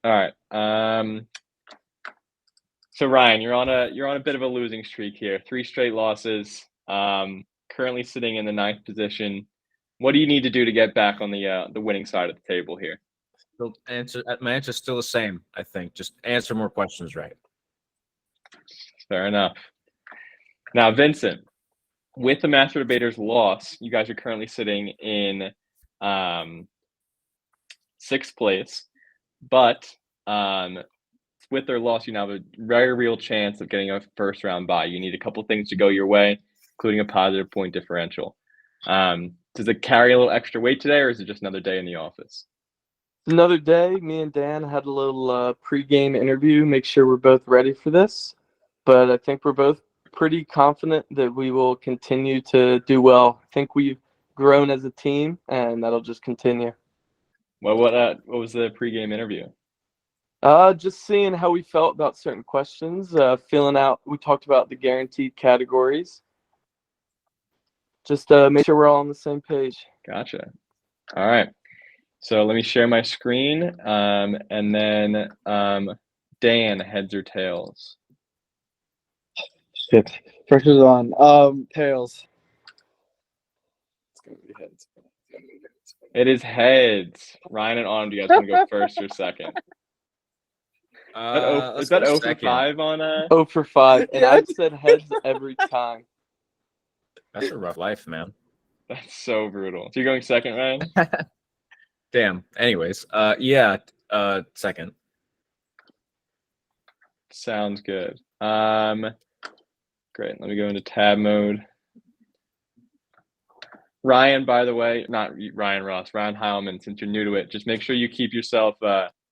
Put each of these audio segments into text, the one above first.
All right. So Ryan, you're on a bit of a losing streak here. 3 straight losses. Currently sitting in the 9th position. What do you need to do to get back on the winning side of the table here? My answer is still the same. I think just answer more questions right. Fair enough. Now, Vincent, with the Master Debater's loss, you guys are currently sitting in 6th place, but with their loss, you now have a very real chance of getting a first round bye. You need a couple things to go your way, including a positive point differential. Does it carry a little extra weight today, or is it just another day in the office? Another day. Me and Dan had a little pre-game interview, make sure we're both ready for this. But I think we're both pretty confident that we will continue to do well. I think we've grown as a team, and that'll just continue. Well, what was the pre-game interview? Just seeing how we felt about certain questions, filling out. We talked about the guaranteed categories. Just make sure we're all on the same page. Gotcha. All right. So let me share my screen, and then Dan, heads or tails? Shit. Pressure's on. Tails. It's gonna be heads. It is heads. Ryan and Autumn, do you guys want to go first or second? Is that 0 for 5 on 0 for 5, and I've said heads every time. That's a rough life, man. That's so brutal. So you're going second, Ryan? Damn. Anyways, second. Sounds good. Great. Let me go into tab mode. Ryan, by the way, not Ryan Ross, Ryan Heilman, since you're new to it, just make sure you keep yourself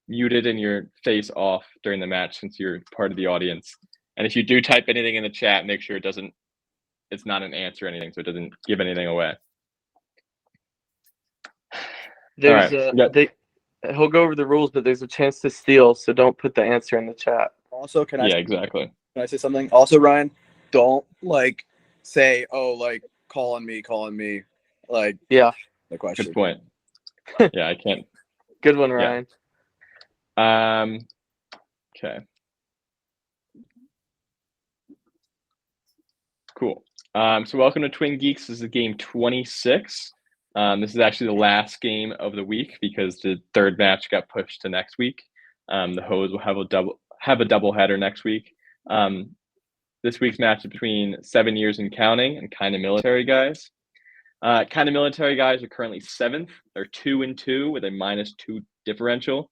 muted and your face off during the match since you're part of the audience. And if you do type anything in the chat, make sure it's not an answer or anything, so it doesn't give anything away. There's right. He'll go over the rules, but there's a chance to steal, so don't put the answer in the chat. Also, exactly. Can I say something? Also, Ryan, don't say, call on me. Yeah. The question. Good point. Yeah, I can't. Good one, Ryan. Yeah. Okay. Cool. So welcome to Twin Geeks. This is game 26. This is actually the last game of the week because the third match got pushed to next week. The Hoes will have a double header next week. This week's match is between 7 Years and Counting and Kinda Military Guys. Kinda Military Guys are currently 7th. They're 2-2 with a -2 differential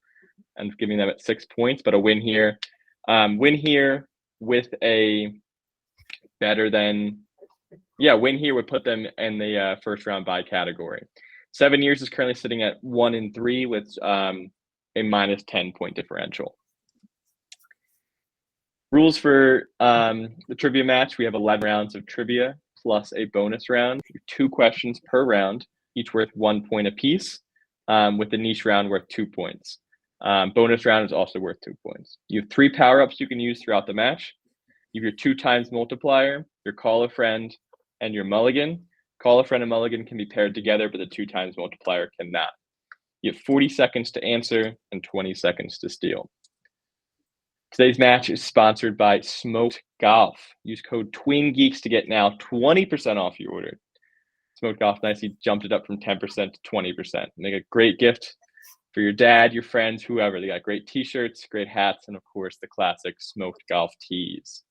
and giving them at 6 points, but a win here. With a better than win here would put them in the first round bye category. 7 Years is currently sitting at 1-3 with a -10 point differential. Rules for the trivia match: we have 11 rounds of trivia plus a bonus round. 2 questions per round, each worth 1 point apiece, with the niche round worth 2 points. Bonus round is also worth 2 points. You have 3 power-ups you can use throughout the match. You have your 2 times multiplier, your call a friend, and your mulligan. Call a friend and mulligan can be paired together, but the 2 times multiplier cannot. You have 40 seconds to answer and 20 seconds to steal. Today's match is sponsored by Smoked Golf. Use code TWINGEEKS to get now 20% off your order. Smoked Golf nicely jumped it up from 10% to 20%. And they got a great gift for your dad, your friends, whoever. They got great t-shirts, great hats, and of course the classic Smoked Golf tees.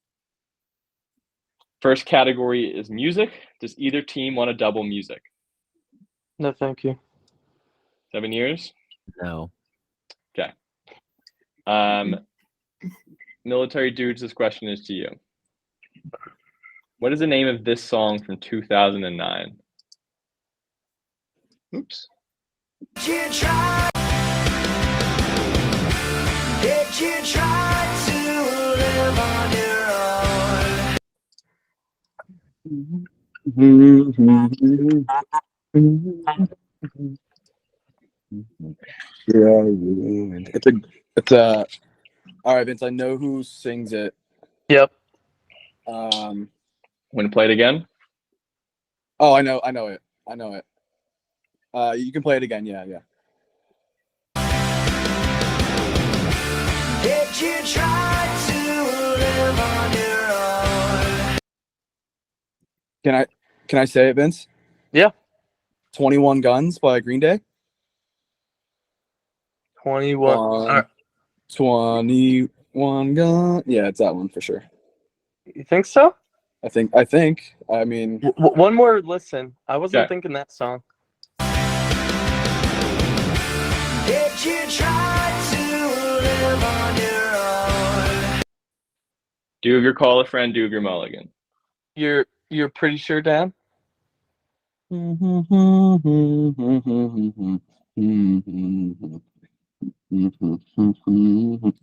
First category is music. Does either team want to double music? No, thank you. 7 Years? No. Okay. Military Dudes, this question is to you. What is the name of this song from 2009? Oops. Did you try to live on your Yeah, it's a. All right, Vince. I know who sings it. Yep. Want to play it again? Oh, I know it. You can play it again. Yeah. you try to live on your own? Can I say it, Vince? Yeah. 21 Guns by Green Day. 21. All right. 21 Gun. Yeah, it's that one for sure. You think so? I mean, One more listen. I wasn't Okay. thinking that song. Did you try to live on your own? Do of your call a friend, do of your mulligan. You're pretty sure, Dan?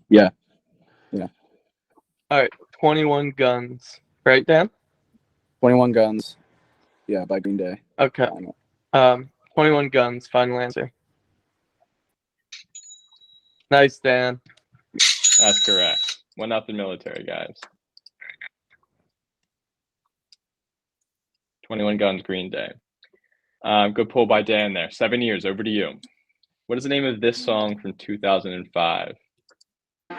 yeah. All right. 21 Guns. Right, Dan? 21 Guns. Yeah, by Green Day. Okay. 21 Guns. Final answer. Nice, Dan. That's correct. 1-0 military, guys. 21 Guns, Green Day. Good pull by Dan there. 7 years. Over to you. What is the name of this song from 2005? You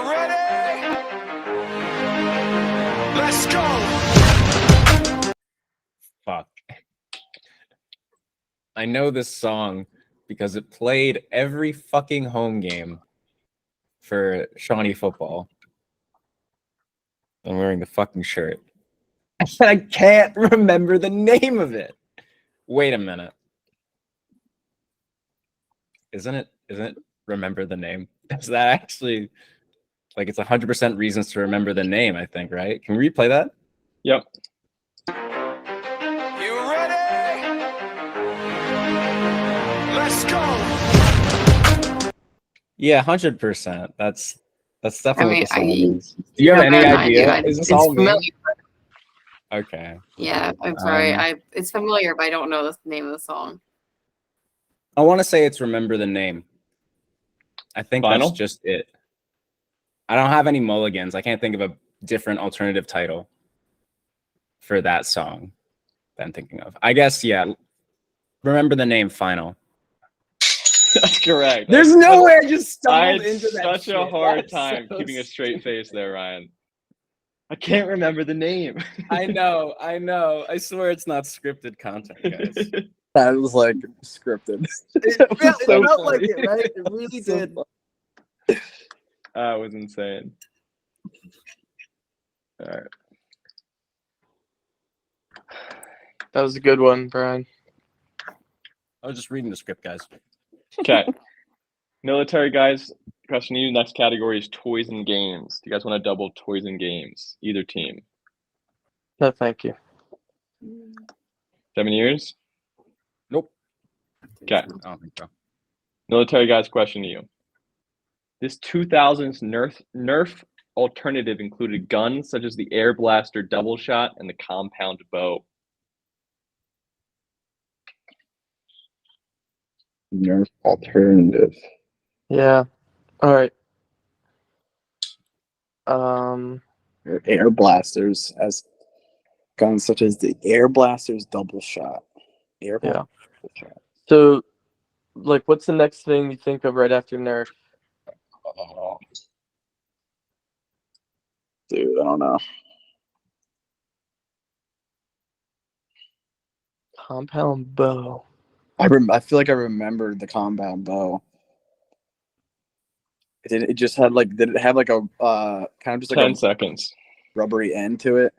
ready? Let's go. Fuck. I know this song because it played every fucking home game for Shawnee football. I'm wearing the fucking shirt. I can't remember the name of it. Wait a minute. Isn't it remember the name? Is that actually like it's 100% reasons to remember the name, I think, right? Can we replay that? Yep. You ready? Let's go. Yeah, 100%. That's definitely what the I song mean, is. Do you have any no idea? Is this it's all me? familiar. Okay. Yeah, I'm sorry. Um, It's familiar, but I don't know the name of the song. I want to say it's Remember the Name. I think Final? that's just it. I don't have any mulligans. I can't think of a different alternative title for that song that I'm thinking of. I guess, yeah. Remember the Name, final. That's correct. There's no way I just I stumbled had into that such shit. a hard That's time so keeping a straight stupid. face there, Ryan. I can't remember the name. I know. I swear it's not scripted content, guys. That was like scripted. It That was felt, so it felt funny. like it, right? It really So did. funny. That was insane. All right. That was a good one, Brian. I was just reading the script, guys. Okay. Military guys, question to you. Next category is toys and games. Do you guys want to double toys and games? Either team. No, thank you. 7 years? Nope. Okay. I don't think so. Military guys, question to you. This 2000s Nerf alternative included guns such as the Air Blaster Double Shot and the Compound Bow. Nerf alternative. Yeah. All right. Air blasters as guns such as the Air Blasters Double Shot. Air Yeah. Double Shot. So, like, what's the next thing you think of right after Nerf? Oh. Dude, I don't know. Compound bow. I feel like I remembered the Compound Bow. It just had like, did it have like a kind of just like 10 a seconds. rubbery end to it?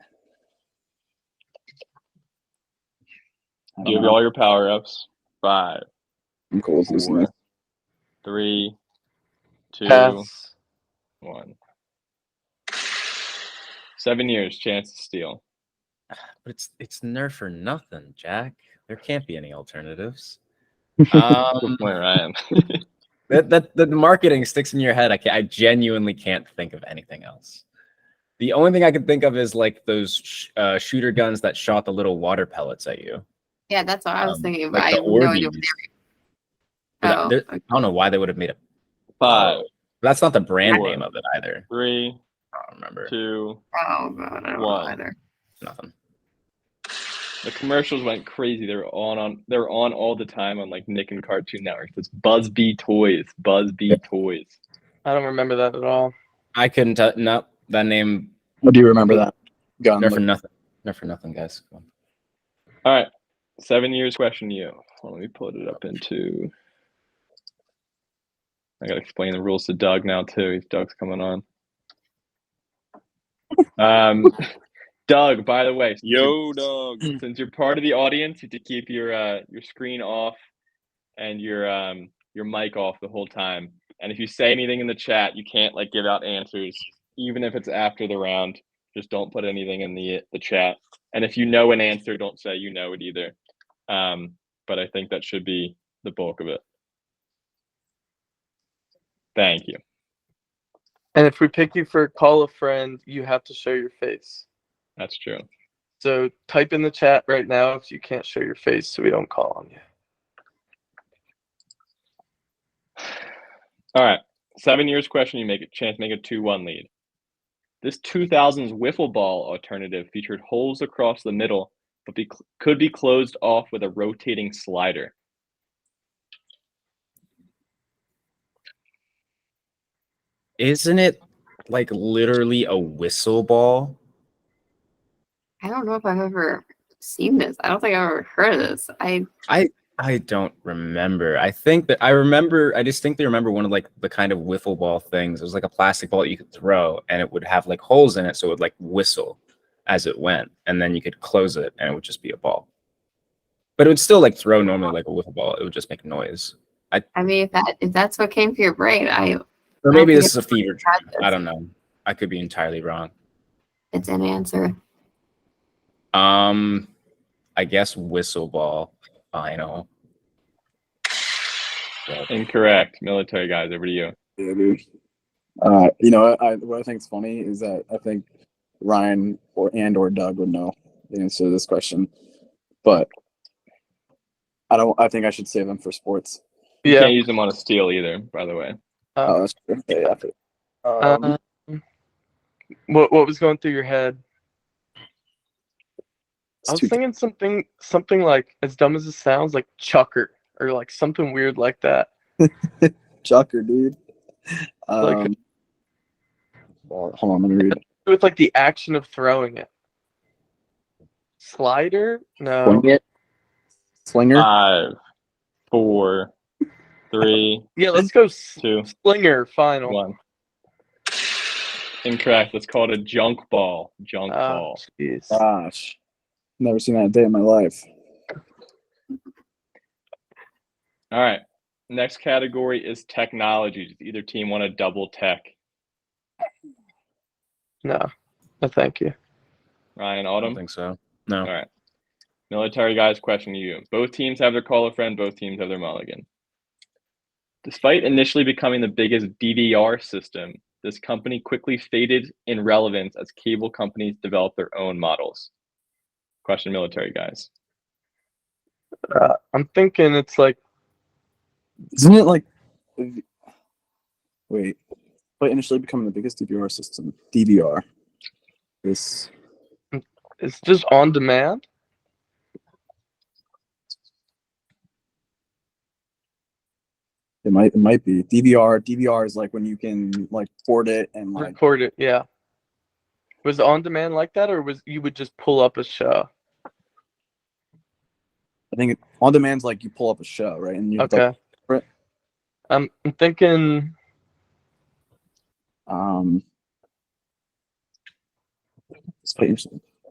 I Do don't you have know. all your power ups? 5, I'm cool with this. 4, 3, 2, Pass. 1. 7 years, chance to steal. But it's Nerf or nothing, Jack. There can't be any alternatives. Good point, Ryan. That the marketing sticks in your head. I genuinely can't think of anything else. The only thing I can think of is like those shooter guns that shot the little water pellets at you. Yeah, that's what I was thinking, but like I the have no idea what Orbeez. they But were. I don't know why they would have made it. 5, That's not the brand Four. name of it either. 3, I don't remember. 2. Oh god, I don't know One. either. Nothing. The commercials went crazy. They were on all the time on like Nick and Cartoon Network. It's Buzz Bee Toys. Buzz Bee Toys. I don't remember that at all. I couldn't tell. No, that name. What do you remember that? Gun. Not for nothing. Not for nothing, guys. Come on. All right. 7 years question to you. Let me pull it up into. I gotta explain the rules to Doug now too. Doug's coming on. Doug, by the way, Dog. since you're part of the audience, you have to keep your screen off and your mic off the whole time. And if you say anything in the chat, you can't like give out answers, even if it's after the round. Just don't put anything in the chat. And if you know an answer, don't say you know it either. But I think that should be the bulk of it. Thank you. And if we pick you for call a friend, you have to show your face. That's true. So type in the chat right now if you can't show your face so we don't call on you. All right. 7 years question, you make a chance to make a 2-1 lead. This 2000s wiffle ball alternative featured holes across the middle, but could be closed off with a rotating slider. Isn't it like literally a whistle ball? I don't know if I've ever seen this. I don't think I've ever heard of this. I don't remember. I think that I remember. I distinctly remember one of like the kind of wiffle ball things. It was like a plastic ball that you could throw, and it would have like holes in it, so it would like whistle as it went, and then you could close it, and it would just be a ball. But it would still like throw normally like a wiffle ball. It would just make noise. I mean, if that's what came to your brain, Or maybe this is a fever dream. had this. I don't know. I could be entirely wrong. It's an answer. I guess whistle ball. Final. Incorrect. Military guys, over to you. Yeah, dude. What I think is funny is that I think Ryan or Doug would know the answer to this question, but I think I should save them for sports. You Yeah. can't use them on a steal either, by the way. Oh, that's true. Yeah. What was going through your head? I was It's too- thinking something like, as dumb as it sounds, like chucker or like something weird like that. Chucker, dude. Like- Well, hold on, let me read it. With like the action of throwing it. Slider? No. Swing it. Slinger. 5, 4, 3, Yeah, let's go 2, slinger final. 1. Incorrect. It's called a junk ball. Junk Oh, ball. jeez. Gosh, never seen that a day in my life. All right. Next category is technology. Does either team want to double tech? No. No, thank you. Ryan, I don't Autumn? think so. No. All right. Military guys, question to you. Both teams have their call a friend. Both teams have their mulligan. Despite initially becoming the biggest DVR system, this company quickly faded in relevance as cable companies developed their own models. Question, military guys. I'm thinking it's like, Isn't it like? Wait, but initially becoming the biggest DVR system. DVR. This. it's just on demand. It might be DVR. DVR is like when you can like port it and like. Record it, yeah. Was it on demand like that, or was you would just pull up a show? I think on demand's like you pull up a show, right? And you have to, Okay. Right. I'm thinking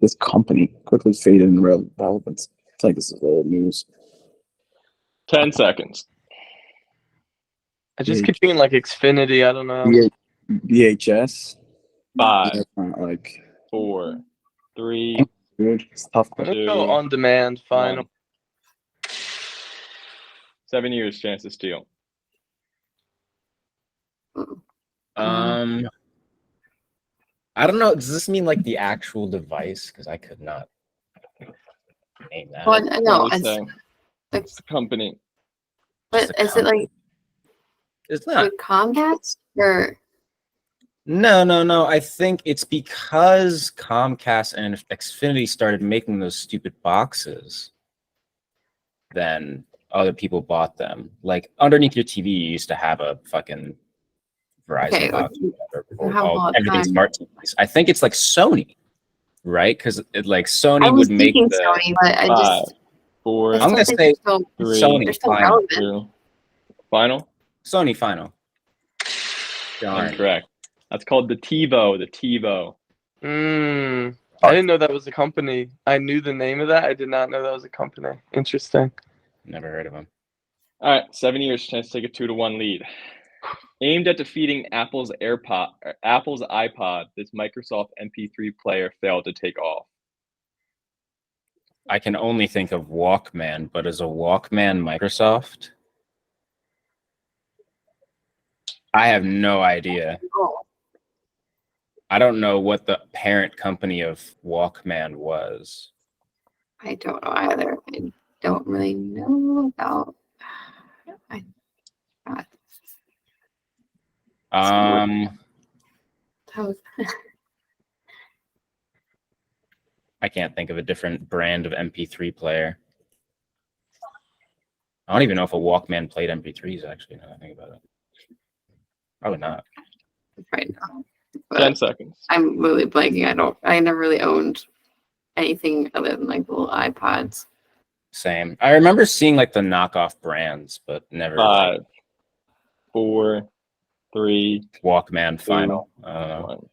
this company quickly faded in relevance. It's like this is old news. 10 seconds. I just keep thinking like Xfinity. I don't know. VHS. 5, That's not like 4, 3, dude. It's tough. I'm gonna Two, go on demand final. 1. 7 years chance to steal. I don't know. Does this mean like the actual device? Because I could not name that. Well, no, I would say it's it's the company. but the is it like It's not. with Comcast or No. I think it's because Comcast and Xfinity started making those stupid boxes. Then other people bought them. Like underneath your TV, you used to have a fucking Verizon, Okay, Cox, like, whatever, have all the everything time. smart TVs. I think it's like Sony, right? Because like I Sony was would make thinking the. Sony, but I 5, just 4, I I'm still gonna think say they're still, 3, Sony they're still final. relevant. 2. Final? Sony final. Darn. Incorrect. That's called the TiVo. The TiVo. I didn't know that was a company. I knew the name of that. I did not know that was a company. Interesting. Never heard of them. All right, 7 years, chance to take a 2-1 lead. Aimed at defeating Apple's iPod, this Microsoft MP3 player failed to take off. I can only think of Walkman, but is a Walkman Microsoft? I have no idea. Oh, I don't know what the parent company of Walkman was. I don't know either. I don't really know about. I God, Um, that was, I can't think of a different brand of MP3 player. I don't even know if a Walkman played MP3s, actually, now that I think about it. Probably not. right now. 10 But seconds. I'm really blanking. I never really owned anything other than like little iPods. Same. I remember seeing like the knockoff brands, but never like 5, 4, 3, Walkman final. I don't know. 1.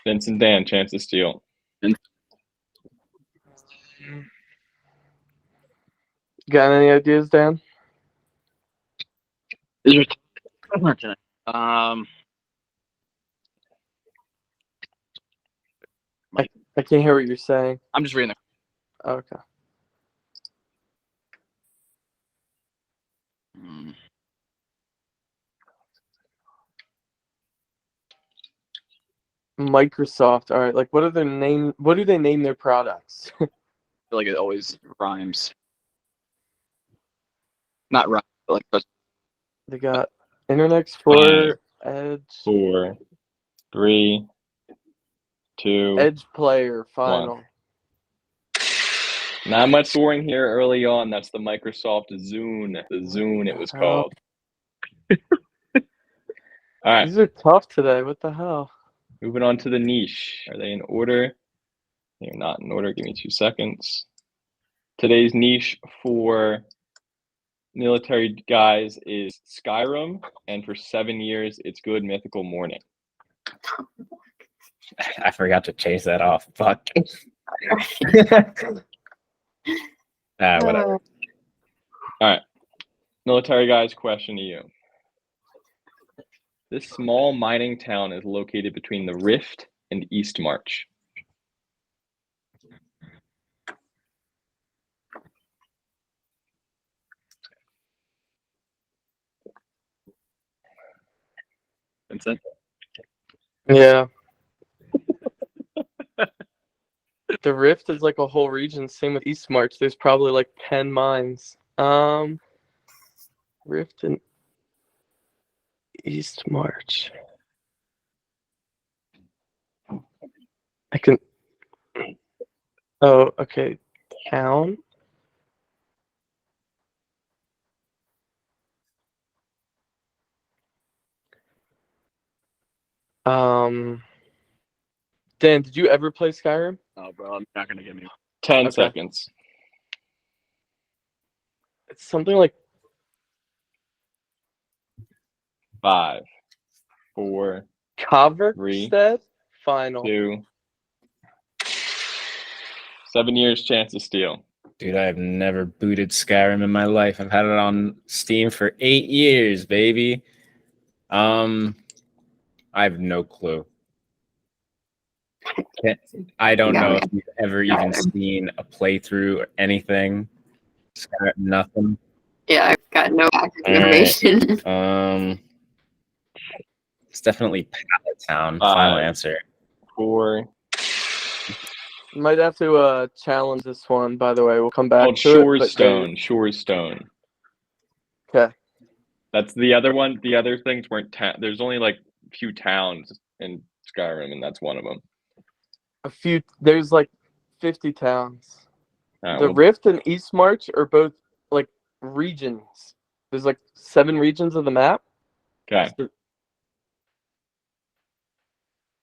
Vince and Dan, chance to steal. Got any ideas, Dan? Is your tonight? I can't hear what you're saying. I'm just reading Okay. the. Microsoft. All right. Like, what are their name? What do they name their products? I feel like it always rhymes. Not rhymes, but like They got Internet Explorer, Edge, 4, 3, 2. Edge Player, Final. Not much scoring here early on. That's the Microsoft Zune. The Zune, it was called. All right, These are tough today. What the hell? moving on to the niche. Are they in order? They're not in order. Give me 2 seconds. Today's niche for military guys is Skyrim, and for 7 years, it's Good Mythical Morning. I forgot to chase that off. Fuck. Whatever. All right, military guys, question to you. This small mining town is located between the Rift and East March. Vincent. Yeah. The Rift is like a whole region. Same with East March. There's probably like 10 mines. Rift and East March. I can. Oh, okay. Town. Dan, did you ever play Skyrim? Oh, bro, I'm not gonna give me. 10 Okay. seconds. It's something like 5, 4, Coverstead. Final. 2. 7 years, chance to steal. Dude, I have never booted Skyrim in my life. I've had it on Steam for 8 years, baby. I have no clue. I don't know if you've ever even seen a playthrough or anything. Skyrim, nothing. Yeah, I've got no accurate All right. information. It's definitely Pallet Town. 5, Final answer. 4. Might have to challenge this one. By the way, we'll come back Called to it. but Shorestone. Shorestone. Okay. That's the other one. The other things weren't. There's only like a few towns in Skyrim, and that's one of them. There's like 50 towns. All right, The well, Rift and East March are both like regions. There's like 7 regions of the map. Okay.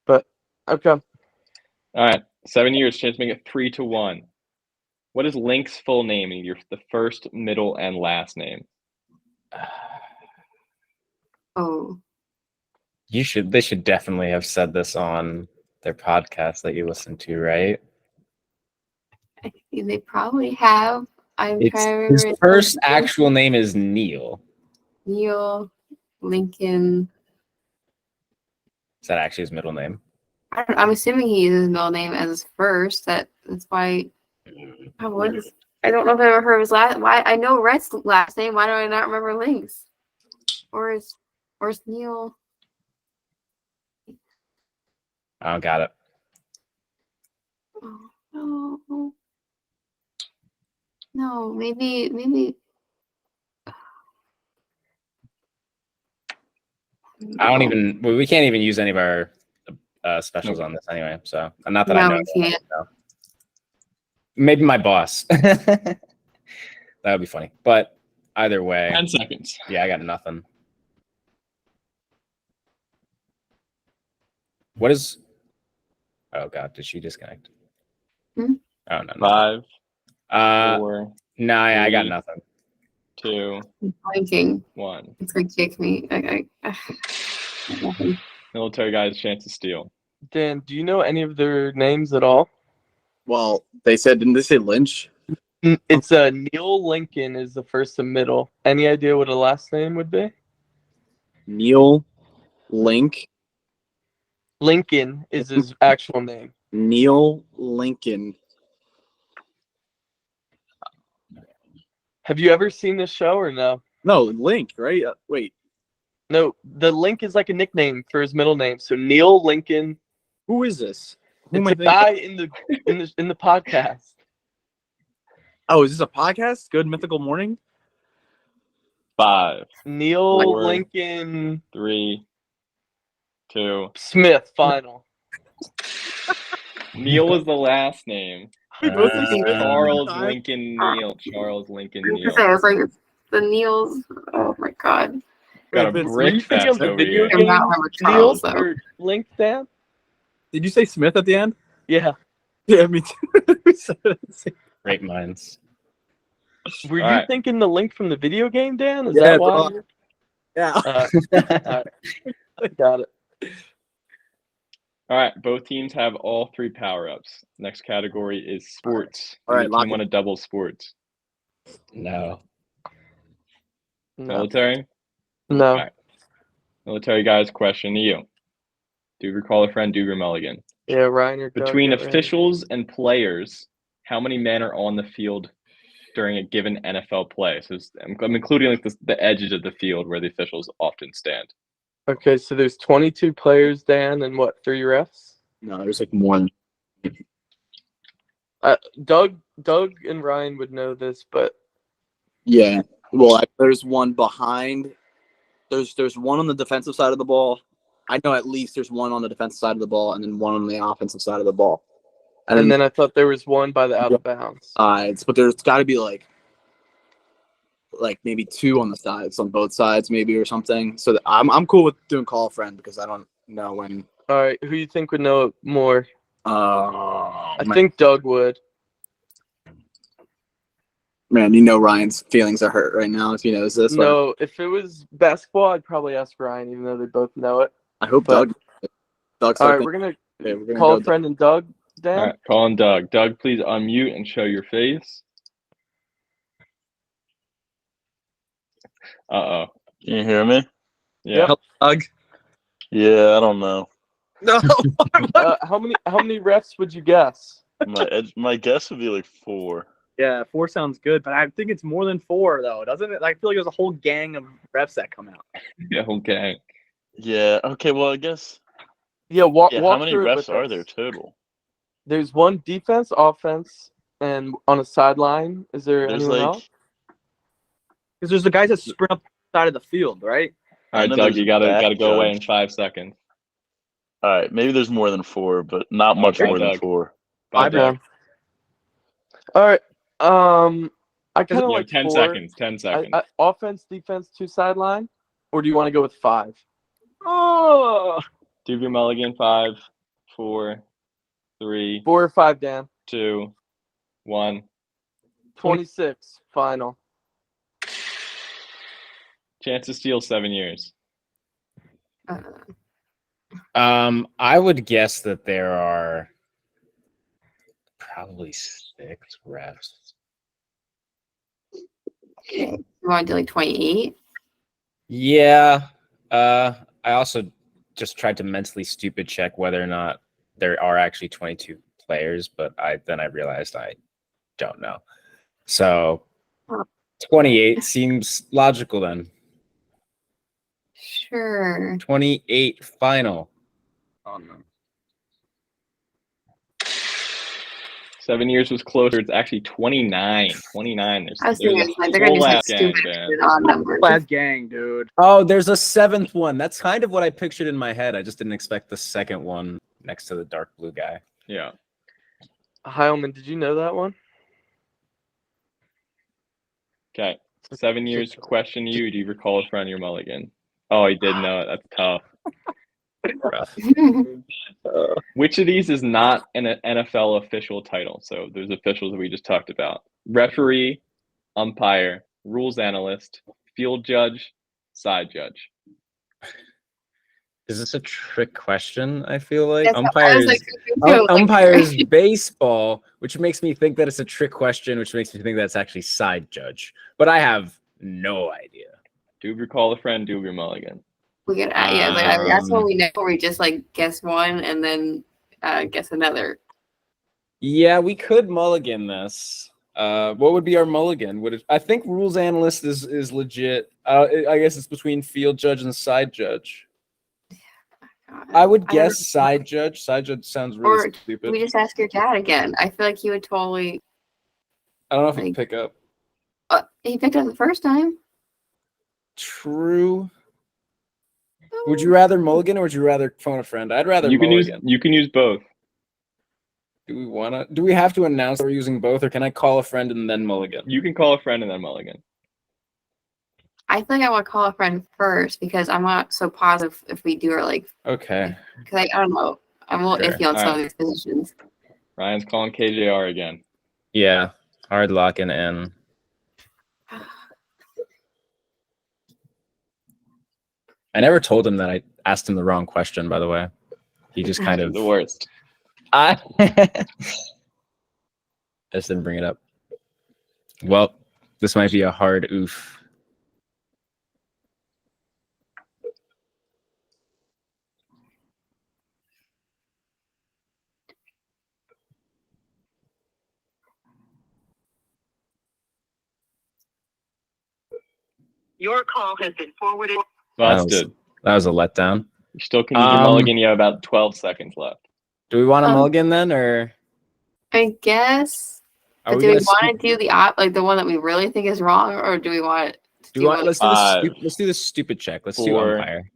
But okay. All right. 7 years. Chance to make it 3-1. What is Link's full name? The first, middle, and last name. Oh, They should definitely have said this on their podcast that you listen to, right? they probably have. I'm It's trying to his remember. first actual name is Neil. Neil Lincoln. Is that actually his middle name? I'm assuming he uses his middle name as his first. That's why. I don't know if I ever heard his last. Why I know Rhett's last name. Why do I not remember Link's? Or is Neil? Oh, got it. Oh, no, maybe. I don't even. We can't even use any of our specials on this anyway. So not that I No, know. we can't. No. Maybe my boss. That would be funny. But either way, 10 seconds. yeah, I got nothing. What is? Oh God, did she disconnect? Hmm? Oh no. 5, 4. 4, No, I got 3, nothing. 2, Blinking. 1. It's gonna kick me. Military guy's chance to steal. Dan, do you know any of their names at all? Well, didn't they say Lynch? It's Neil Lincoln is the first and middle. Any idea what a last name would be? Neil Link. Lincoln is his actual name. Neil Lincoln. Have you ever seen this show or no? No, Link, right? Wait, No, the Link is like a nickname for his middle name. So Neil Lincoln. who is this? Who am It's I a thinking? guy in the podcast. Oh, is this a podcast? Good Mythical Morning? 5, Neil 4, Lincoln 3, 2. Smith. Final. Neil was the last name. We both Uh, think Smith. Charles time. Lincoln Neil. Charles Lincoln I Neil. was like the Neils. Oh my God. Got a Wait, Vince, Were you brick thinking of fest the over video here. I game cannot remember Neil Charles though. or Link, Dan? Did you say Smith at the end? Yeah. Yeah, me too. Great minds. Were you Alright. thinking the Link from the video game, Dan? Is Yeah, that why? bro. Yeah. I got it. All right, both teams have all 3 power-ups. Next category is sports. All right, Does the lock team it. want to double sports? No. No. Military? No. Alright. Military guys, question to you. Do recall a friend, Duger Mulligan. Yeah, Ryan or Doug, Between get ready. officials and players, how many men are on the field during a given NFL play? So I'm including like the edges of the field where the officials often stand. Okay, so there's 22 players, Dan, and what, 3 refs? No, there's like more than Doug and Ryan would know this, but yeah. Well, there's one behind. There's one on the defensive side of the ball. I know at least there's one on the defensive side of the ball, and then one on the offensive side of the ball. and then I thought there was one by the out of bounds. sides, but there's got to be like maybe 2 on the sides, on both sides, maybe or something. So I'm cool with doing call a friend because I don't know when. All right, who you think would know it more? I I think Doug would. man, you know Ryan's feelings are hurt right now if he knows this. No, if it was basketball, I'd probably ask Ryan, even though they both know it. I hope but- Doug's All right, we're gonna call a friend and Doug. Dan. All right, call in Doug. Doug, please unmute and show your face. Uh-oh. Can you hear me? Yeah. Doug. Yeah, I don't know. No. How many refs would you guess? My guess would be like 4. Yeah, 4 sounds good, but I think it's more than 4 though, doesn't it? I feel like there's a whole gang of refs that come out. Yeah, okay. Yeah. Okay. Well, I guess. Yeah, walk How many through it refs with are us. there total? There's one defense, offense, and on a sideline. Is there There's anyone like. else? Because there's the guys that sprint up the side of the field, right? All right, then Doug, there's you a gotta back go away in judge. 5 seconds. All right. Maybe there's more than 4, but not much Okay, more than Doug. 4. Bye, Okay. Doug. All right. I kind You of have like 10 4. seconds. 10 seconds. Offense, defense, 2 sideline. Or do you want to go with 5? Oh, Do your mulligan. 5, 4, 3, 4 or 5, Dan? 2, 1. 26, final. Chance to steal 7 years. I would guess that there are probably 6 refs. Okay. You want to do like 28? Yeah. I also just tried to mentally stupid check whether or not there are actually 22 players, but then I realized I don't know. So 28 seems logical then. Sure. 28 final. oh no. 7 years was closer. It's actually 29. 29. I was There's thinking a like they're gonna whole do some ass gang, stupid Dan. shit on numbers. Last gang, dude. Oh, there's a 7th one. That's kind of what I pictured in my head. I just didn't expect the second one next to the dark blue guy. Yeah. Heilman, did you know that one? Okay. 7 years. Question you. Do you recall it from your mulligan? Oh, he did know it. That's tough. Rough. Which of these is not an NFL official title? So there's officials that we just talked about: referee, umpire, rules analyst, field judge, side judge. Is this a trick question? I feel like That's what I was like, too, like, umpires baseball, which makes me think that it's a trick question, which makes me think that's actually side judge. But I have no idea. Do you recall a friend? Do your mulligan. we could, yeah, like, that's what Um, we know. Where we just like guess one and then guess another. Yeah, we could mulligan this. What would be our mulligan? I think rules analyst is legit. I guess it's between field judge and side judge. God, I would don't guess know. side judge. Side judge sounds really Or stupid. we just ask your dad again. I feel like he would totally. I don't know if he'd like- pick up. He picked up the first time. True. Would you rather mulligan or would you rather phone a friend? I'd rather You can mulligan. use both. Do we have to announce that we're using both, or can I call a friend and then mulligan? You can call a friend and then mulligan. I feel like I want to call a friend first because I'm not so positive if we do or like. Okay. Because I don't know. I'm a little Sure. iffy on some of Alright. these positions. Ryan's calling KJR again. Yeah. Hard locking in. I never told him that I asked him the wrong question, by the way. He just kind of The worst. I just didn't bring it up. Well, this might be a hard oof. Your call has been forwarded. Busted. That was a letdown. You still can use your mulligan. You have about 12 seconds left. Do we want a Um, mulligan then, or I guess. are But we do we gonna want to do the like the one that we really think is wrong, or do we want to do we want, one- let's do this Five, let's do this stupid check. Let's do 4, umpire.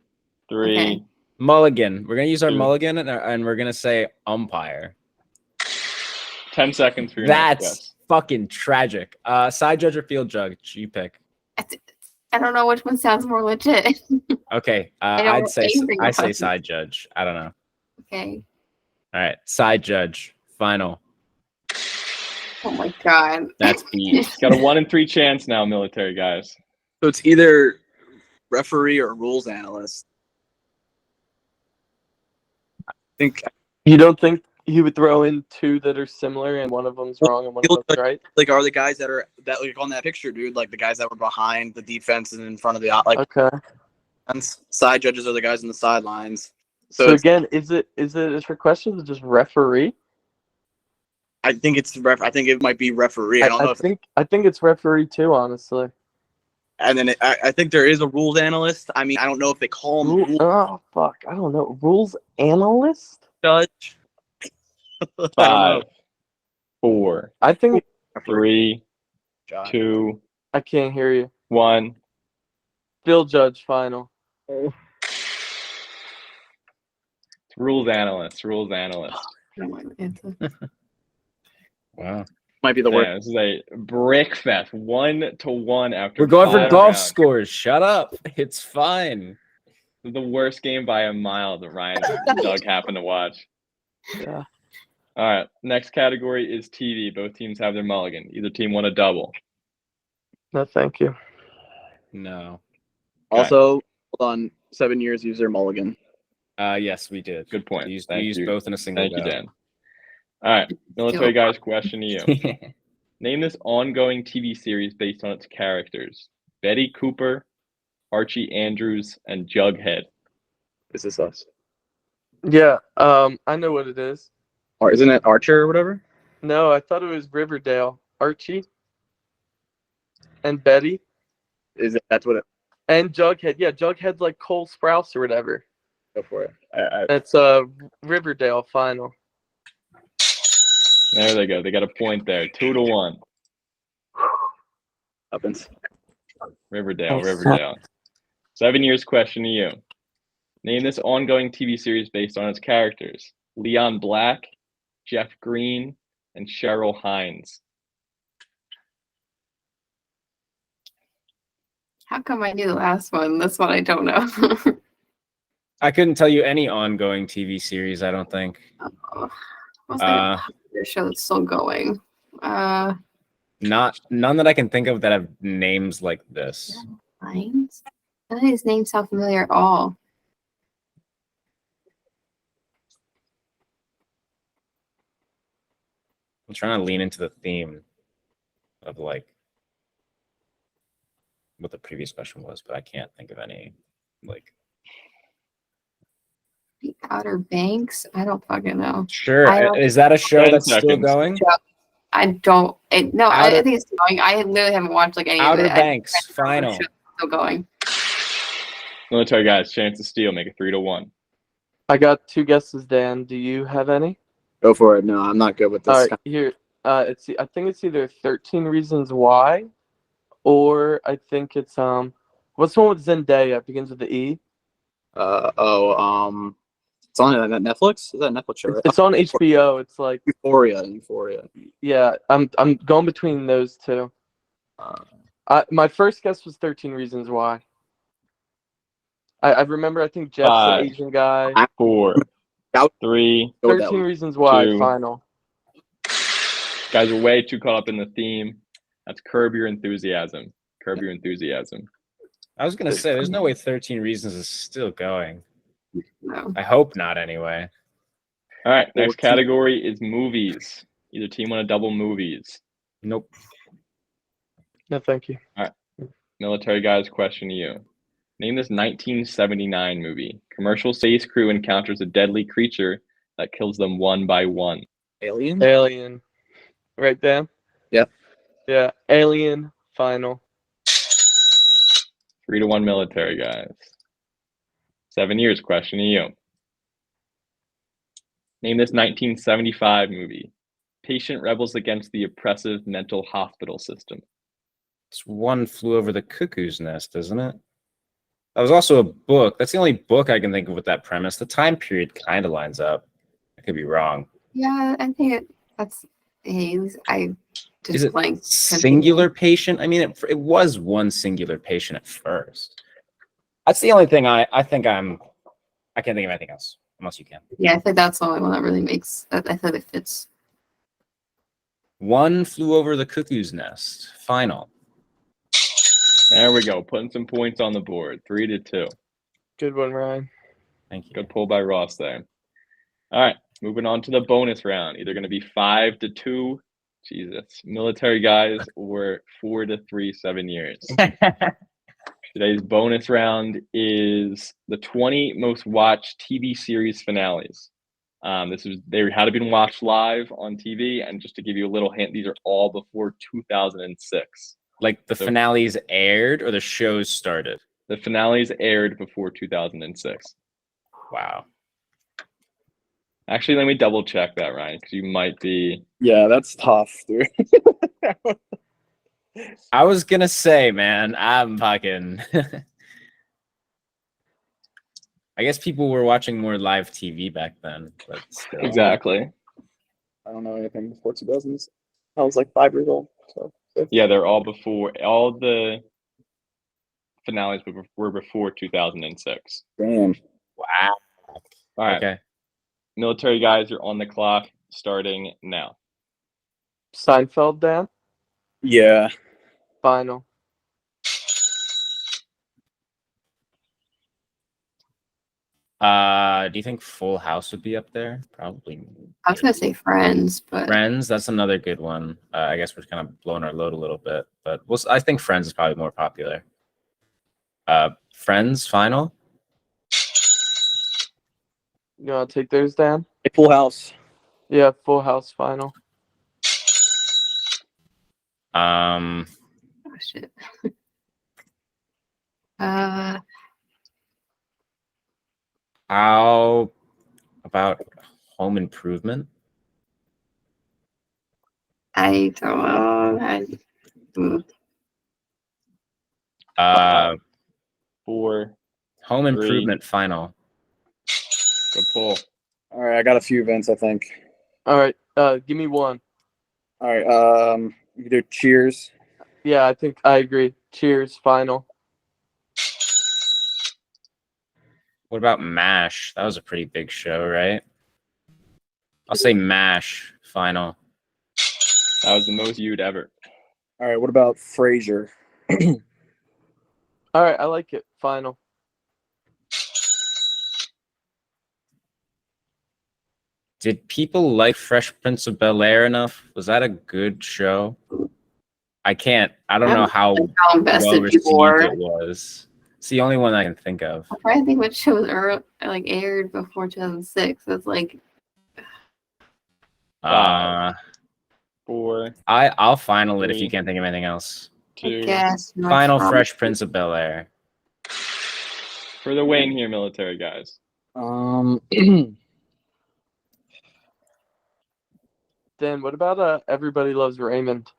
3, Okay. Mulligan. We're gonna use our 2. mulligan and we're gonna say umpire. 10 seconds for your next That's guess. fucking tragic. Side judge or field judge? You pick. I don't know which one sounds more legit. Okay. I don't I'd know say anything I say about side judge. I don't know. Okay. All right, side judge. Final. Oh my god. That's beat. Got a 1 in 3 chance now, military guys. So it's either referee or rules analyst. I think You don't think he would throw in 2 that are similar and one of them's wrong and one of them's right? like are the guys that are that like on that picture, dude, like the guys that were behind the defense and in front of the like Okay. and side judges are the guys on the sidelines. So So, it's, again, is it a trick question? Is it just referee? I think it might be referee. I don't know if I think it's referee too, honestly. and then I think there is a rules analyst. I mean, I don't know if they call him rules Oh fuck, I don't know. Rules analyst? judge. I don't 5, know. 4, I think 3, Judge. 2, I can't hear you. 1. Field judge final. Rules analyst. Rules analyst. Oh my God. Wow. Might be the worst. Yeah, this is a brick fest. 1-1 after We're going for 5 golf rounds. scores. Shut up. It's fine. This is the worst game by a mile that Ryan and Doug happened to watch. Yeah. All right, next category is TV. Both teams have their mulligan. Either team want a double. No, thank you. No. Okay. Also, hold on. 7 years user mulligan. Yes, we did. Good point. We used Thank you. both in a single Thank you, go. Dan. All right, military guys, question to you. Dan. Name this ongoing TV series based on its characters. Betty Cooper, Archie Andrews, and Jughead. Is this us? Yeah. I know what it is. Or isn't it Archer or whatever? No, I thought it was Riverdale. Archie and Betty Is it? That's what it. and Jughead. Yeah, Jughead's like Cole Sprouse or whatever. Go for it. That's Riverdale final. There they go. They got a point there. 2-1. Happens. Riverdale, Riverdale. 7 years question to you. Name this ongoing TV series based on its characters. Leon Black, Jeff Green, and Cheryl Hines. How come I knew the last one? That's what I don't know. I couldn't tell you any ongoing TV series, I don't think. What's like a popular show that's still going? None that I can think of that have names like this. Hines? None of these names sound familiar at all. I'm trying to lean into the theme of like what the previous question was, but I can't think of any like. The Outer Banks? I don't fucking know. Sure. I don't- Is that a show 10 that's still seconds. going? I don't. No, Outer- I think it's still going. I literally haven't watched like any Outer of it. Banks, I don't know final. if the show's still going. Military guys, chance to steal. Make it 3-1. I got 2 guesses, Dan. Do you have any? Go for it. No, I'm not good with this. All right, here. I think it's either 13 Reasons Why, or I think it's what's the one with Zendaya? It begins with the E. It's on Netflix. Is that a Netflix show? Right? It's on HBO. It's like Euphoria. yeah. I'm going between those two. My first guess was 13 Reasons Why. I remember. I think Jeff's the 5, Asian guy. 4, Out. 3. Go with that 13 one. Reasons Why 2. final. Guys are way too caught up in the theme. That's Curb Your Enthusiasm. Curb Your Enthusiasm. I was gonna say there's no way 13 Reasons is still going. No. I hope not anyway. All right, next 14. category is movies. Either team want to double movies. Nope. No, thank you. Military guys, question to you. Name this 1979 movie. Commercial space crew encounters a deadly creature that kills them one by one. Alien. Alien. Right, Dan? Yeah. Yeah. Alien final. 3-1 military guys. 7 years question to you. Name this 1975 movie. Patient rebels against the oppressive mental hospital system. It's One Flew Over the Cuckoo's Nest, isn't it? That was also a book. That's the only book I can think of with that premise. The time period kind of lines up. I could be wrong. Yeah, I think that's. I just Is it blanked. singular patient? I mean, it was one singular patient at first. That's the only thing I think I can't think of anything else, unless you can. Yeah, I think that's the only one that really makes. I think it fits. One Flew Over the Cuckoo's Nest. Final. There we go. Putting some points on the board. 3-2. Good one, Ryan. Thank you. Good pull by Ross there. All right, moving on to the bonus round. Either going to be 5-2, Jesus, military guys, or 4-3, 7 years. Today's bonus round is the 20 most watched TV series finales. They had been watched live on TV, and just to give you a little hint, these are all before 2006. Like the finales aired or the shows started? The finales aired before 2006. Wow. Actually, let me double check that, Ryan, because you might be. Yeah, that's tough, dude. I was gonna say, man, I'm fucking. I guess people were watching more live TV back then, but still. Exactly. I don't know anything before 2000s. I was like 5 years old. So Yeah, they're all the finales were before 2006. Damn. Wow. All right, Okay. military guys, you're on the clock starting now. Seinfeld, Dan. Yeah. Final. Do you think Full House would be up there? Probably. I was gonna say Friends, but Friends, that's another good one. I guess we're kind of blowing our load a little bit, but I think Friends is probably more popular. Friends final. You want to take theirs, Dan? Full House. Yeah, Full House final. oh shit. How about Home Improvement? I don't know. Uh, 4, Home Improvement final. good pull. All right, I got a few events, I think. All right, give me one. All right, you can do Cheers. Yeah, I think I agree. Cheers, final. What about MASH? That was a pretty big show, right? I'll say MASH final. That was the most viewed ever. All right, what about Frasier? All right, I like it. Final. Did people like Fresh Prince of Bel-Air enough? Was that a good show? I don't know how How invested well received people were. it was. It's the only one I can think of. I'm trying to think what shows aired before 2006. It's like 5, 4, I'll final it if you 3, can't think of anything else. I 2. guess my Final top- Fresh Prince of Bel-Air. For the win here, military guys. Dan, what about Everybody Loves Raymond?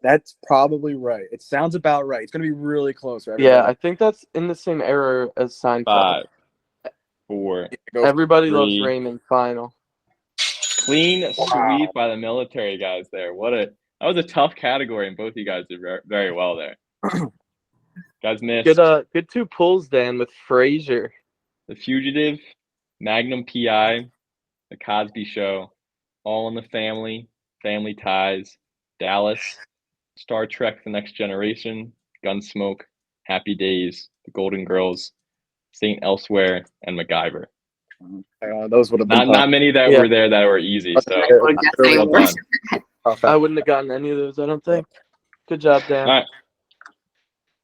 That's probably right. It sounds about right. It's gonna be really close. Right? Yeah, I think that's in the same era as Seinfeld. 5, 4. Everybody Loves 3. Raymond, final. Clean sweep by the military guys there. That was a tough category, and both of you guys did very well there. Guys missed Good 2 pulls, Dan, with Frasier. The Fugitive, Magnum PI, The Cosby Show, All in the Family, Family Ties, Dallas, Star Trek: The Next Generation, Gunsmoke, Happy Days, The Golden Girls, Saint Elsewhere, and MacGyver. Those would have been Not many that Yeah. were there that were easy. So I would've guessed well any worse. done. I wouldn't have gotten any of those, I don't think. Good job, Dan. All right.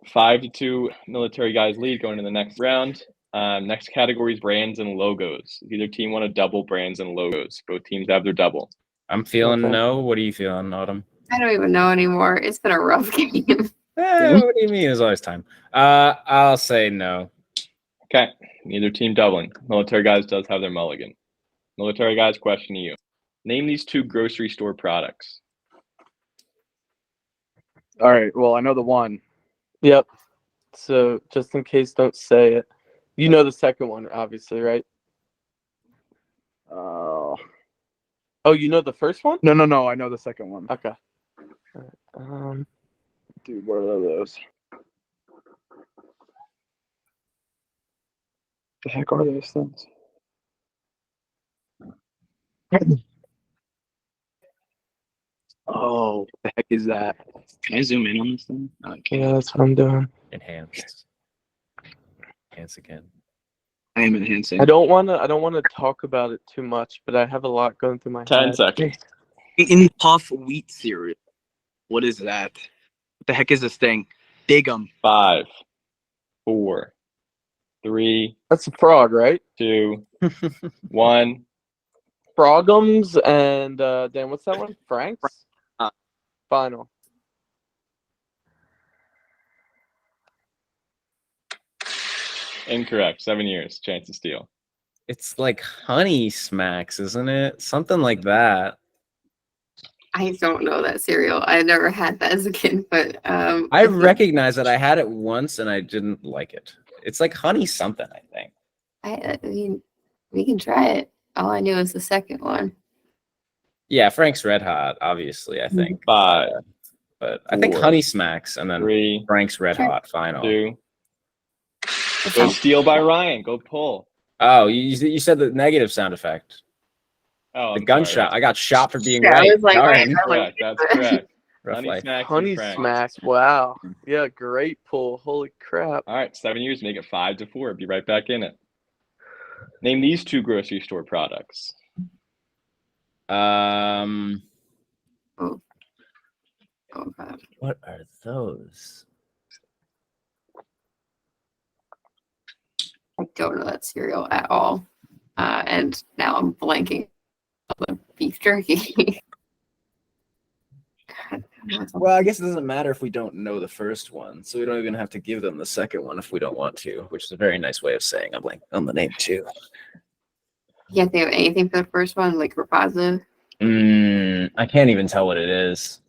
5-2 military guys lead going to the next round. Next category is brands and logos. If either team want to double brands and logos. Both teams have their double. I'm feeling Okay. no. What are you feeling, Autumn? I don't even know anymore. It's been a rough game. What do you mean? There's always time. I'll say no. Okay, neither team doubling. Military guys does have their mulligan. Military guys, question to you. Name these 2 grocery store products. All right. Well, I know the one. Yep. So just in case, don't say it. You know the second one, obviously, right? Oh You know the first one? no! I know the second one. Okay. All right. Dude, what are those? The heck are those things? Oh, the heck is that? Can I zoom in on this thing? No, I can't. Yeah, that's what I'm doing. Enhance again. I am enhancing. I don't wanna talk about it too much, but I have a lot going through my 10 head. seconds. In puff wheat cereal. What is that? What the heck is this thing? Bigum. 5, 4, 3, That's a frog, right? 2, 1. Frogums and Dan, what's that one? Frank's? Final. Incorrect. 7 years. Chance to steal. It's like Honey Smacks, isn't it? Something like that. I don't know that cereal. I never had that as a kid, but I recognize that I had it once and I didn't like it. It's like Honey something, I think. I mean, we can try it. All I knew is the second one. Yeah, Frank's Red Hot, obviously, I think. 5, But I think 4, Honey Smacks and then 3, Frank's Red Sure. Hot final. 2. That Go sounds- steal by Ryan. Go pull. Oh, you said the negative sound effect. Oh, The I'm gunshot. sorry. I got shot for being Yeah, I right. was like, Darn. wait, Correct. That's correct. Rough Honey life. Smacks Honey and Frank. Smack. Wow. Yeah, great pull. Holy crap. All right, 7 years, make it 5 to 4. Be right back in it. Name these 2 grocery store products. Um, Oh god. what are those? I don't know that cereal at all. And now I'm blanking on the beef jerky. God, Well, I guess it doesn't matter if we don't know the first one, so we don't even have to give them the second one if we don't want to, which is a very nice way of saying I'm blanking on the name too. you can't think of anything for the first one, like we're positive. I can't even tell what it is.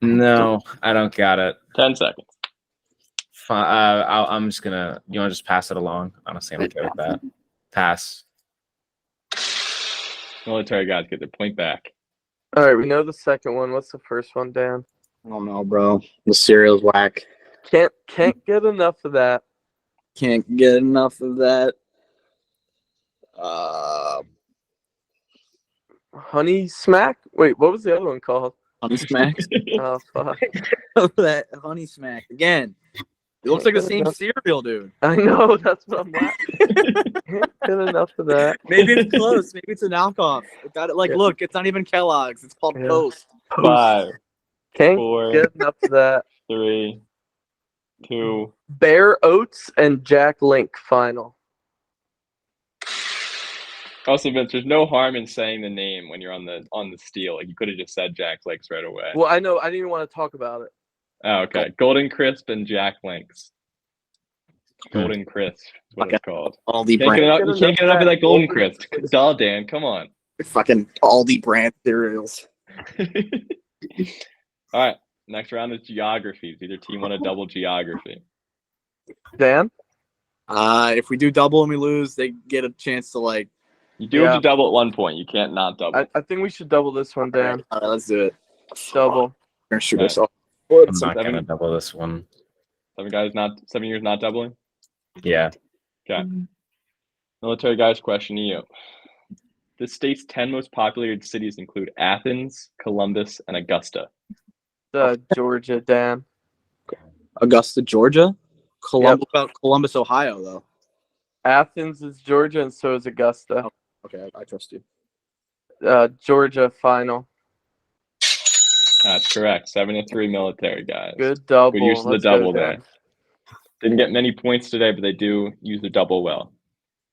No, I don't got it. 10 seconds. I'm just gonna. You want to just pass it along? Honestly, I'm okay with that. Pass. Military guys get their point back. All right, we know the second one. What's the first one, Dan? I don't know, bro. The cereal's whack. Can't get enough of that. Can't get enough of that. Honey Smack? Wait, what was the other one called? Honey Smacks. Oh, fuck. That Honey Smack again. It looks like the same cereal, dude. I know, that's what I'm laughing. Can't get enough of that. Maybe it's close. Maybe it's a knockoff. It got it. Like, Yeah. look, it's not even Kellogg's. It's called Yeah. Post. 5, Can't 4, get enough of that. 3, 2. Bear Oats and Jack Link final. Also, Vince, there's no harm in saying the name when you're on the steal. Like you could have just said Jack Links right away. Well, I know. I didn't even want to talk about it. Oh, okay. Golden Crisp and Jack Links. Golden Crisp is what Okay. it's called. Aldi You can't brand. get enough of that Golden Crisp. Duh, Dan. Come on. Fucking Aldi brand cereals. All right. Next round is geography. Either team want a double geography. Dan? If we do double and we lose, they get a chance to like. You do have to double at one point. You can't not double. I think we should double this one, Dan. All right, let's do it. Double. We're gonna shoot All right. this off. I'm not gonna double this one. 7 years not doubling. Yeah. Okay. Military guys, question to you. The state's 10 most populated cities include Athens, Columbus, and Augusta. Georgia, Dan. Augusta, Georgia. Columbus, Ohio, though. Athens is Georgia, and so is Augusta. Okay, I trust you. Georgia final. That's correct. 7 to 3 military guys. Good double. Good use of the Let's go, double Dan. there. Didn't get many points today, but they do use the double well.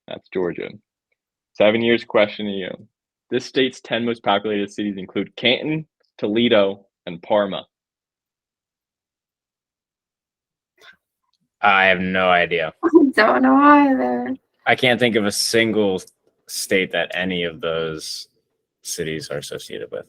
That's Georgia. 7 years question to you. This state's 10 most populated cities include Canton, Toledo, and Parma. I have no idea. I don't know either. I can't think of a single state that any of those cities are associated with.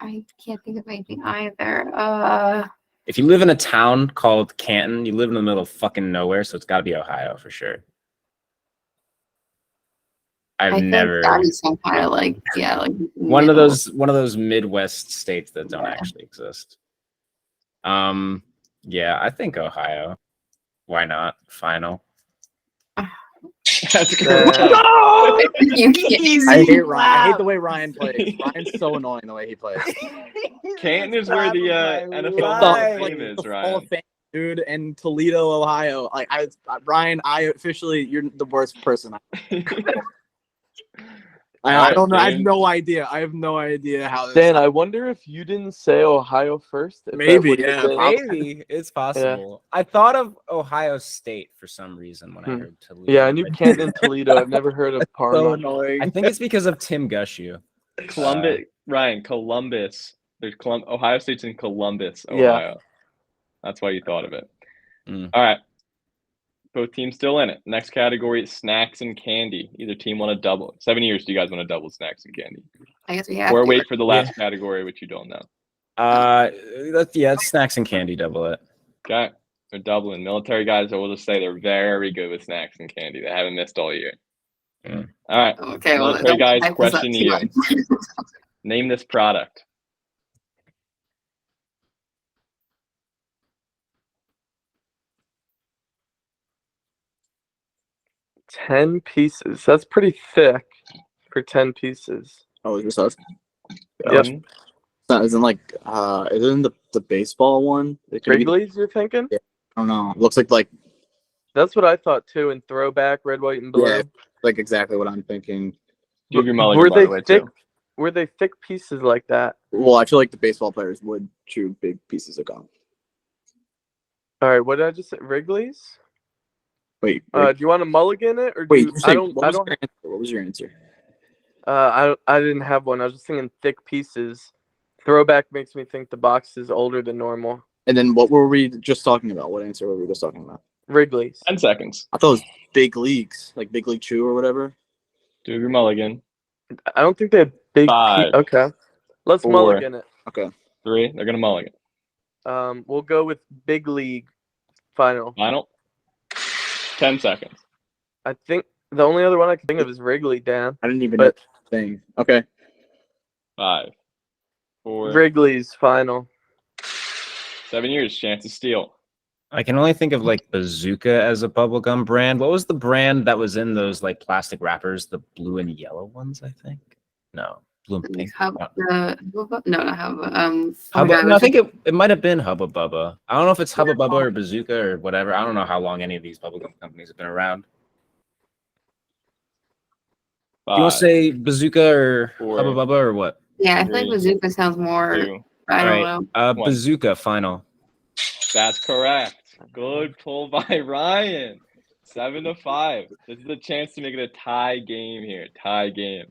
I can't think of anything either. If you live in a town called Canton, you live in the middle of fucking nowhere, so it's got to be Ohio for sure. I think never that is some kind of like one of middle. those Midwest states that don't actually exist. Yeah, I think Ohio. Why not? Final. That's correct. You can't- I hate Ryan. I hate the way Ryan plays. Ryan's so annoying the way he plays. Canton is where the NFL The- Hall of like, Fame is, the Hall Ryan. of Fame, dude, and Toledo, Ohio. Like Ryan, you're the worst person. I don't know. I have no idea. I have no idea how this. Dan, I wonder if you didn't say Ohio first. if that Maybe, would've yeah, been- Maybe it's possible. I thought of Ohio State for some reason when I heard Toledo. Yeah, I knew Canton and Toledo. I've never heard of so Parma. annoying. I think it's because of Tim Gushu. Columbus. There's Ohio State's in Columbus, Yeah. Ohio. That's why you thought of it. Mm. All right. Both teams still in it. Next category is snacks and candy. Either team want to double. 7 years. Do you guys want to double snacks and candy? I guess we have Or to. wait for the last category, which you don't know. It's snacks and candy. Double it. Okay. They're doubling. Military guys, I will just say they're very good with snacks and candy. They haven't missed all year. Mm. All right. Okay, well, Military guys, hype us up question to too you. much. Name this product. $10 pieces. That's pretty thick for 10 pieces. Oh, is this us? Yep. Mhm. Isn't like isn't the baseball one? It can be- Wrigley's, you're thinking? Yeah. I don't know. It looks like That's what I thought too. In throwback, red, white, and blue. Yeah. like exactly what I'm thinking. You have your mulligan, Were by they the way, thick? too. Were they thick pieces like that? Well, I feel like the baseball players would chew big pieces of gum. All right. What did I just say? Wrigley's. Wait, Do you want to mulligan it or do wait. you, You're saying, I don't. what was your answer? I didn't have one. I was just thinking thick pieces. Throwback makes me think the box is older than normal. And then what were we just talking about? What answer were we just talking about? Wrigley's. 10 seconds. I thought it was big leagues, like big league chew or whatever. Do your mulligan. I don't think they have big. Five, Okay. Let's 4, mulligan it. Okay. 3. They're going to mulligan. We'll go with big league final. Final. 10 seconds. I think the only other one I can think of is Wrigley, Dan. I didn't even But- know the thing. Okay. 5, 4, Wrigley's final. 7 years. Chance to steal. I can only think of like Bazooka as a bubblegum brand. What was the brand that was in those like plastic wrappers? The blue and yellow ones, I think. No, blue and pink. No, not Hubba. Hubba, no, I think it might have been Hubba Bubba. I don't know if it's Hubba Bubba or Bazooka or whatever. I don't know how long any of these bubblegum companies have been around. 5, You want to say Bazooka or 4, Hubba Bubba or what? Yeah, I feel like 3, Bazooka sounds more. 2. I don't Alright, know. One. Bazooka final. That's correct. Good pull by Ryan. 7-5. This is a chance to make it a tie game here. Tie game.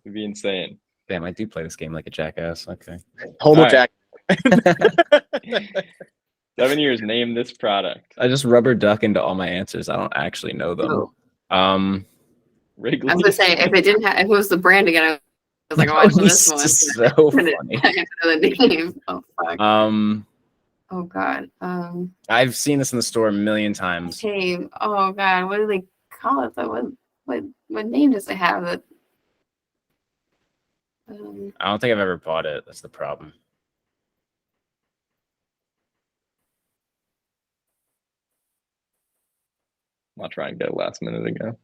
It'd be insane. Damn, I do play this game like a jackass. Okay. Hold All on, right. Jack. 7 years. Name this product. I just rubber duck into all my answers. I don't actually know them. Oh. Wrigley. I was gonna say if it was the brand again, I was like, oh, I know this one. So funny. I know the name. Oh fuck. Oh god. I've seen this in the store a million times. Okay. Oh god. What do they call it though? What name does it have? That. I don't think I've ever bought it. That's the problem. I'll try and get it last minute ago.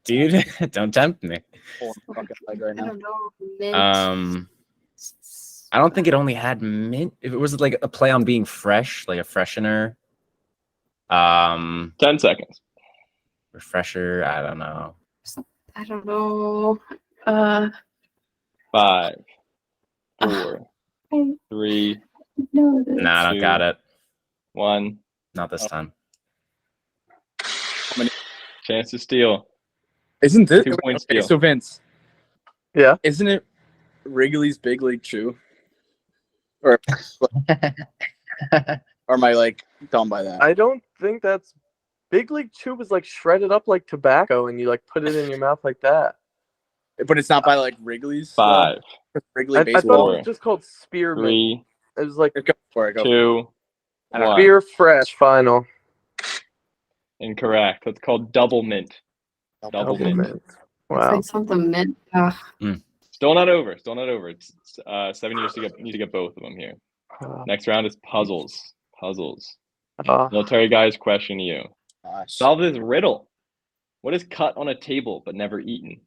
Dude, don't tempt me. Right I now. don't know. Mint. I don't think it only had mint. If it was like a play on being fresh, like a freshener. 10 seconds. Refresher. I don't know. I don't know. 5, 4, I 3, know this. Nah, I don't 2, got it. 1. Not this time. Chance to steal. Isn't this 2 point okay, steal. so Vince? Yeah. Isn't it Wrigley's Big League Chew? Or am I like dumb by that? I don't think that's Big League Chew was like shredded up like tobacco and you like put it in your mouth like that. But it's not by like Wrigley's. 5, Wrigley I baseball. thought it was just called spearmint. 3, It was like Go for it. Go. 2, 1. Spear Fresh final. Incorrect. That's called double mint. Double mint. Mint. It's Wow. like something mint. Ugh. Still not over. Still not over. It's 7 years to need to get both of them here. Next round is puzzles. Puzzles. Military guys, question you. Gosh. Solve this riddle. What is cut on a table but never eaten?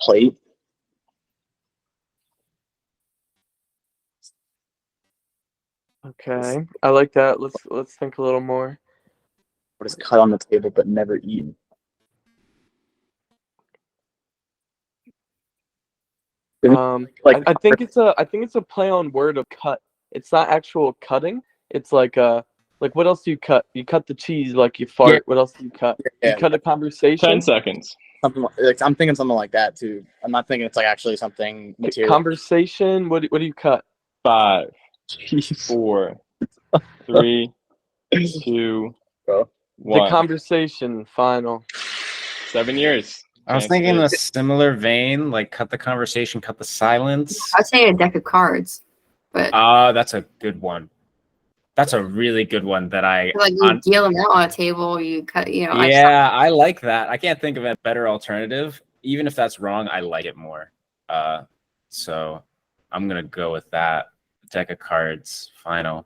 Plate. Okay. I like that. Let's think a little more. What is cut on the table but never eaten? Like I think it's a play on word of cut. It's not actual cutting. It's like what else do you cut? You cut the cheese like you fart. Yeah. What else do you cut? Yeah. You cut a conversation. 10 seconds. something like I'm thinking something like that too. I'm not thinking it's like actually something material. Conversation. What do you cut? 5, Jeez. 4, 3, 2, Bro. The 1. conversation final. 7 years. I was Chance thinking to- a similar vein, like cut the conversation, cut the silence. I was saying a deck of cards, but That's a good one. That's a really good one that I like you deal them out on a table, you cut. You know. I like that. I can't think of a better alternative. Even if that's wrong, I like it more. So I'm gonna go with that. Deck of cards, final.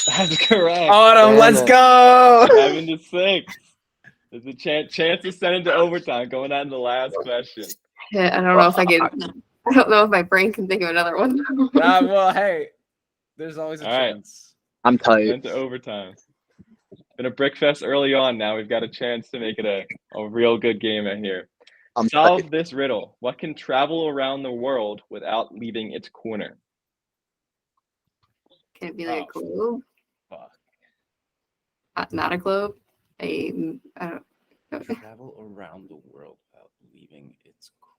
That's correct. Autumn, Damn let's it. go. 7-6. There's a chance to send it to overtime. Going on to the last question. I don't know if I can. I don't know if my brain can think of another one. Well, hey, there's always a All right. chance. I'm tight. Sent to overtime. Been a brick fest early on. Now we've got a chance to make it a real good game in here. I'm Solve tight. this riddle. What can travel around the world without leaving its corner? Can it be like a Oh, globe? Fuck. Not a globe. I don't. Travel around the world without leaving its corner.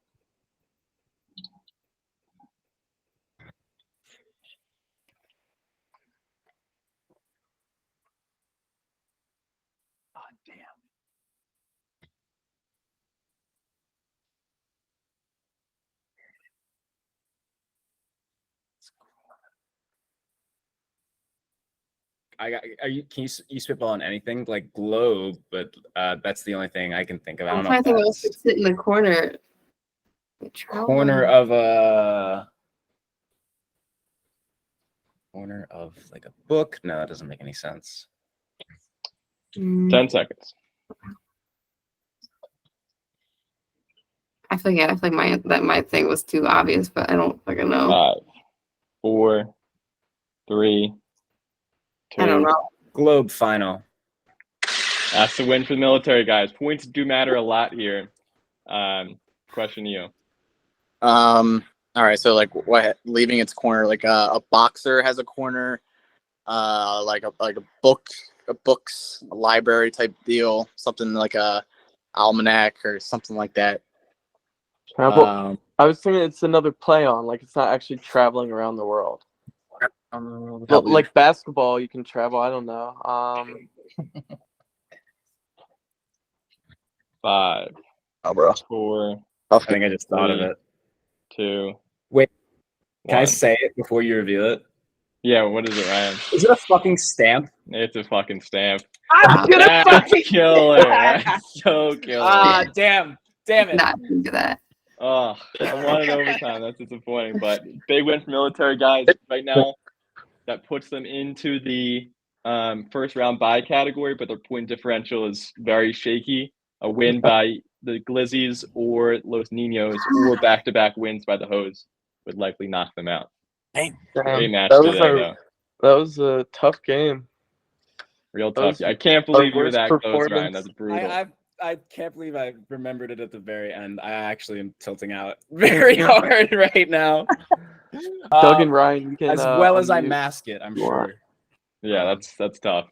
Oh, damn. Can you spitball on anything like globe? But that's the only thing I can think of. I I'm don't know trying if to think what else that's could sit in the corner. corner of like a book. No, that doesn't make any sense. 10 10 seconds. I feel like my thing was too obvious, but I don't fucking know. 5, 4, 3, 2. I don't know. Globe final. That's the win for the military guys. Points do matter a lot here. Question to you. All right, so like what leaving its corner, like a boxer has a corner, like a books, a library type deal, something like a almanac or something like that. Travel. I was thinking it's another play on, like it's not actually traveling around the world. But like basketball, you can travel. I don't know. 5, Oh, bro. 4, I think I just thought of Three. it. 2. Wait, Can I 1. say it before you reveal it? Yeah, what is it, Ryan? Is it a fucking stamp? It's a fucking stamp. I'm gonna That's fucking killer. That's so killer. damn it. Not into that. Oh, I wanted overtime. That's disappointing. But big win for military guys right now. That puts them into the first round bye category, but their point differential is very shaky. A win by the Glizzies or Los Niños or back-to-back wins by the Hose would likely knock them out. Great match That was today, though. That was a tough game. Real That tough. was I can't believe you were worst that close, Ryan. performance. That's brutal. I can't believe I remembered it at the very end. I actually am tilting out very hard right now. Doug and Ryan, you can As well as I unmute. mask it, I'm Wow. sure. Yeah, that's tough.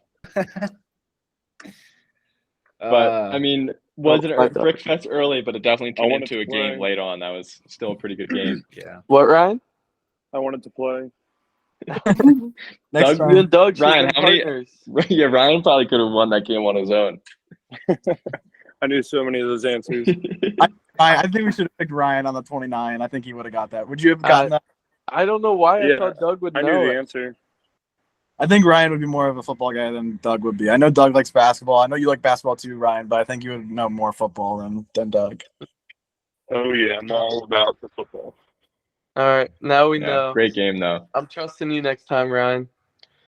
But I mean, was it a brick fest early? But it definitely turned wanted into to a game play. late on. That was still a pretty good game. Yeah. What, Ryan? I wanted to play. Next Doug, round. You and Doug should Ryan, have been how many- partners. Yeah, Ryan probably could have won that game on his own. I knew so many of those answers. I think we should have picked Ryan on the 29. I think he would have got that. Would you have gotten that? I don't know why Yeah, I thought Doug would I know knew the it. answer. I think Ryan would be more of a football guy than Doug would be. I know Doug likes basketball. I know you like basketball too, Ryan, but I think you would know more football than Doug. Oh yeah, I'm all about the football. All right, now we Yeah, know. great game though. I'm trusting you next time, Ryan.